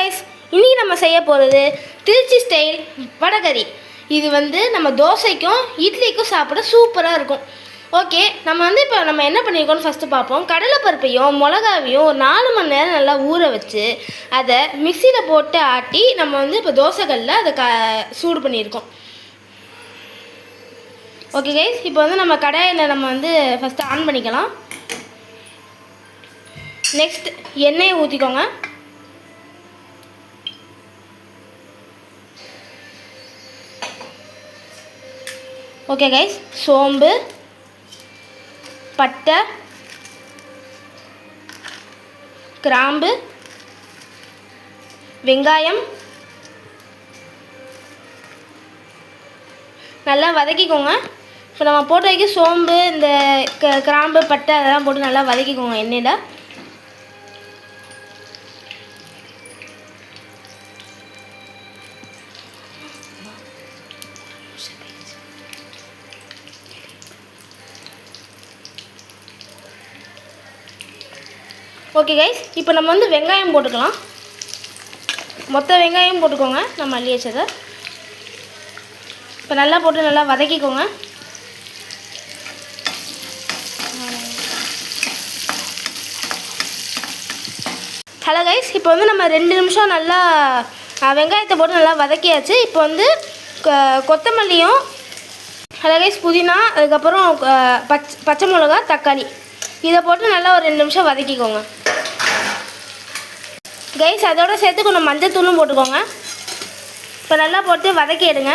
Guys, இன்றைக்கி நம்ம செய்ய போகிறது திருச்சி ஸ்டைல் வடகறி. இது நம்ம தோசைக்கும் இட்லிக்கும் சாப்பிட சூப்பராக இருக்கும். ஓகே, இப்போ நம்ம என்ன பண்ணியிருக்கோம்னு ஃபஸ்ட்டு பார்ப்போம். கடலைப்பருப்பையும் மிளகாவையும் ஒரு 4 மணி நேரம் நல்லா ஊற வச்சு அதை மிக்சியில் போட்டு ஆட்டி நம்ம இப்போ தோசைகளில் அதை சூடு பண்ணியிருக்கோம். ஓகே கைஸ், இப்போ நம்ம கடாயில் நம்ம ஃபஸ்ட்டு ஆன் பண்ணிக்கலாம். நெக்ஸ்ட் எண்ணெயை ஊற்றிக்கோங்க. ஓகே கைஸ், சோம்பு, பட்டை, கிராம்பு, வெங்காயம் நல்லா வதக்கிக்கோங்க. இப்போ நம்ம போட்டு வைக்க சோம்பு, இந்த கிராம்பு, பட்டை அதெல்லாம் போட்டு நல்லா வதக்கிக்கோங்க எண்ணெயில். ஓகே கைஸ், இப்போ நம்ம வெங்காயம் போட்டுக்கலாம். மொத்த வெங்காயம் போட்டுக்கோங்க, நம்ம அள்ளி வச்சதை. இப்போ நல்லா போட்டு நல்லா வதக்கிக்கோங்க. ஹலோ கைஸ், இப்போ நம்ம 2 நிமிஷம் நல்லா வெங்காயத்தை போட்டு நல்லா வதக்கியாச்சு. இப்போ கொத்தமல்லியும், ஹலோ கைஸ், புதினா, அதுக்கப்புறம் பச்சை மிளகா, தக்காளி இதை போட்டு நல்லா ஒரு 2 நிமிஷம் வதக்கிக்கோங்க கைஸ். அதோடு சேர்த்து கொஞ்சம் மஞ்சள் தூளும் போட்டுக்கோங்க. இப்போ நல்லா போட்டு வதக்கிடுங்க.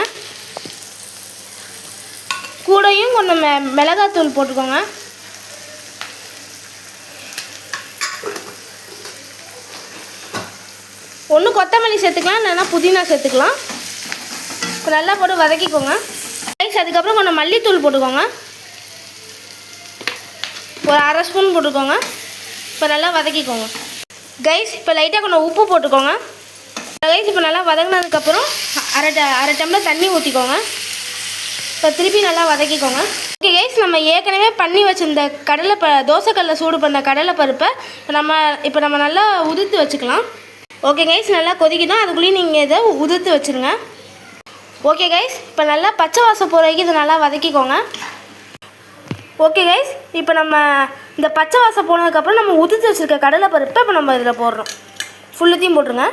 கூடையும் கொஞ்சம் மிளகாத்தூள் போட்டுக்கோங்க. ஒன்று கொத்தமல்லி சேர்த்துக்கலாம், இல்லைன்னா புதினா சேர்த்துக்கலாம். இப்போ நல்லா போட்டு வதக்கிக்கோங்க கைஸ். அதுக்கப்புறம் கொஞ்சம் மல்லித்தூள் போட்டுக்கோங்க, ஒரு 1/2 ஸ்பூன் போட்டுக்கோங்க. இப்போ நல்லா வதக்கிக்கோங்க கைஸ். இப்போ லைட்டாக கொஞ்சம் உப்பு போட்டுக்கோங்க கைஸ். இப்போ நல்லா வதங்கினதுக்கப்புறம் அரை டம்ளர் தண்ணி ஊற்றிக்கோங்க. இப்போ திருப்பி நல்லா வதக்கிக்கோங்க. ஓகே கைஸ், நம்ம ஏற்கனவே பண்ணி வச்சுருந்த தோசைக்கல்லில் சூடு பண்ண கடலைப்பருப்பை இப்போ நம்ம நல்லா உதிர்த்து வச்சுக்கலாம். ஓகே கைஸ், நல்லா கொதிக்கணும், அதுக்குள்ளேயும் நீங்கள் இதை உதிர்த்து வச்சுருங்க. ஓகே கைஸ், இப்போ நல்லா பச்சை வாசம் போகிற வரைக்கும் இதை நல்லா வதக்கிக்கோங்க. ஓகே கைஸ், இப்போ நம்ம இந்த பச்சை வாசம் போனதுக்கப்புறம் நம்ம உதிர்த்து வச்சுருக்க கடலைப்பருப்பை இப்போ நம்ம இதில் போடுறோம். ஃபுல்லுத்தையும் போட்டுருங்க.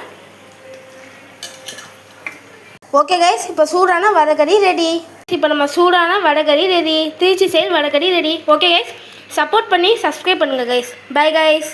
ஓகே கைஸ், இப்போ சூடான வடகறி ரெடி. இப்போ நம்ம சூடான வடகறி ரெடி. திருச்சி ஸ்டைல் வடகறி ரெடி. ஓகே கைஸ், சப்போர்ட் பண்ணி சப்ஸ்கிரைப் பண்ணுங்கள் கைஸ். Bye guys.